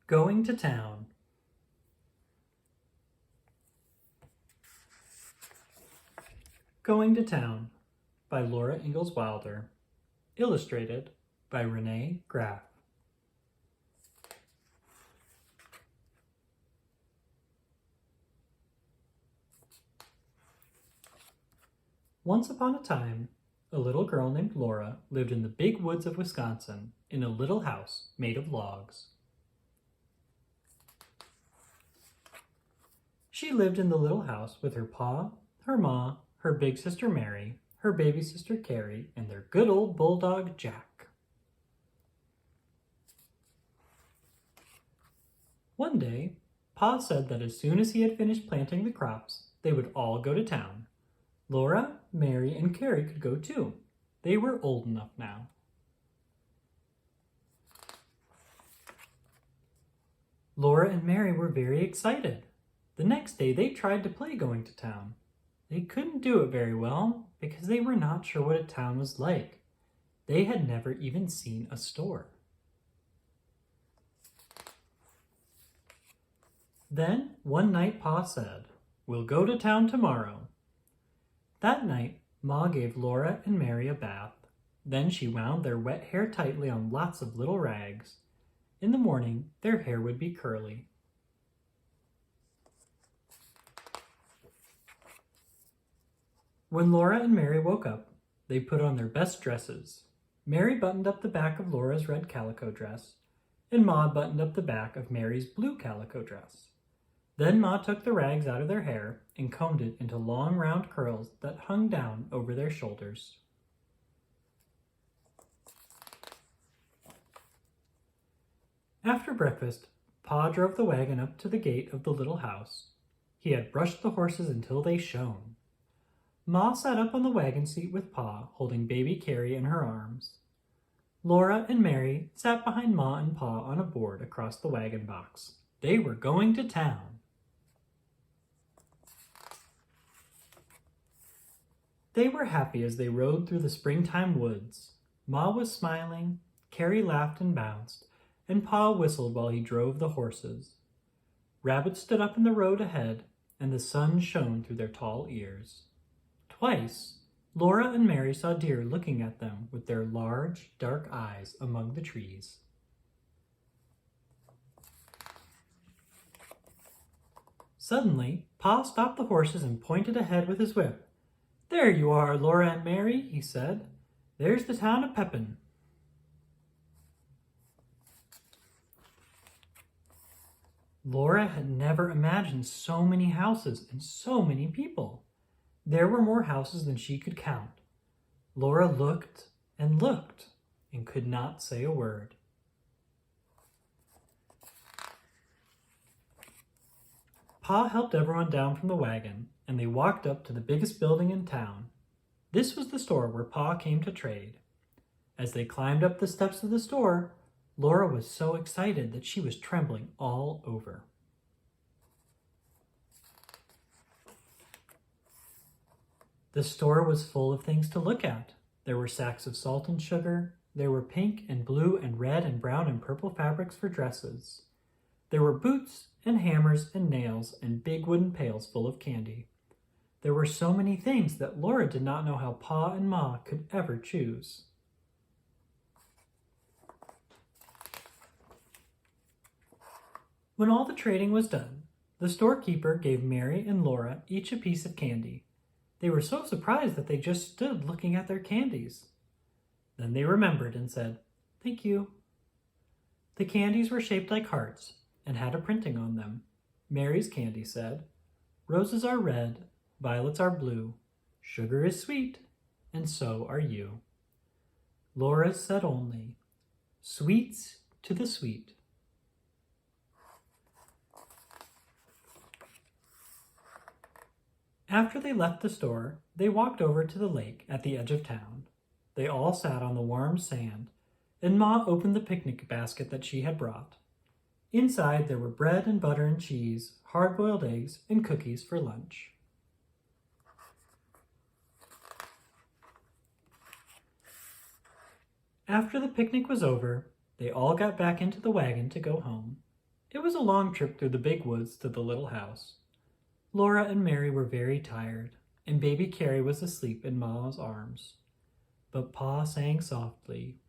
Going to Town. Going to Town by Laura Ingalls Wilder. Illustrated by Renee Graef. Once upon a time, a little girl named Laura lived in the big woods of Wisconsin in a little house made of logs. She lived in the little house with her pa, her ma, her big sister Mary, her baby sister Carrie, and their good old bulldog Jack. One day, Pa said that as soon as he had finished planting the crops, they would all go to town. Laura, Mary, and Carrie could go too. They were old enough now. Laura and Mary were very excited. The next day they tried to play going to town. They couldn't do it very well because they were not sure what a town was like. They had never even seen a store. Then one night Pa said, "We'll go to town tomorrow." That night, Ma gave Laura and Mary a bath. Then she wound their wet hair tightly on lots of little rags. In the morning, their hair would be curly. When Laura and Mary woke up, they put on their best dresses. Mary buttoned up the back of Laura's red calico dress, and Ma buttoned up the back of Mary's blue calico dress. Then Ma took the rags out of their hair and combed it into long round curls that hung down over their shoulders. After breakfast, Pa drove the wagon up to the gate of the little house. He had brushed the horses until they shone. Ma sat up on the wagon seat with Pa, holding baby Carrie in her arms. Laura and Mary sat behind Ma and Pa on a board across the wagon box. They were going to town. They were happy as they rode through the springtime woods. Ma was smiling, Carrie laughed and bounced, and Pa whistled while he drove the horses. Rabbits stood up in the road ahead, and the sun shone through their tall ears. Twice, Laura and Mary saw deer looking at them with their large, dark eyes among the trees. Suddenly, Pa stopped the horses and pointed ahead with his whip. "There you are, Laura and Mary," he said. "There's the town of Pepin." Laura had never imagined so many houses and so many people. There were more houses than she could count. Laura looked and could not say a word. Pa helped everyone down from the wagon, and they walked up to the biggest building in town. This was the store where Pa came to trade. As they climbed up the steps of the store, Laura was so excited that she was trembling all over. The store was full of things to look at. There were sacks of salt and sugar. There were pink and blue and red and brown and purple fabrics for dresses. There were boots and hammers and nails and big wooden pails full of candy. There were so many things that Laura did not know how Pa and Ma could ever choose. When all the trading was done, the storekeeper gave Mary and Laura each a piece of candy. They were so surprised that they just stood looking at their candies. Then they remembered and said, "Thank you." The candies were shaped like hearts and had a printing on them. Mary's candy said, "Roses are red, violets are blue, sugar is sweet, and so are you." Laura's said only, "Sweets to the sweet." After they left the store, they walked over to the lake at the edge of town. They all sat on the warm sand, and Ma opened the picnic basket that she had brought. Inside there were bread and butter and cheese, hard-boiled eggs, and cookies for lunch. After the picnic was over, they all got back into the wagon to go home. It was a long trip through the big woods to the little house. Laura and Mary were very tired, and baby Carrie was asleep in Ma's arms. But Pa sang softly,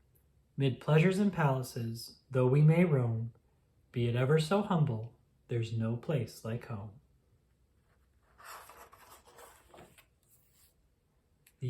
"Mid pleasures and palaces, though we may roam, be it ever so humble, there's no place like home." The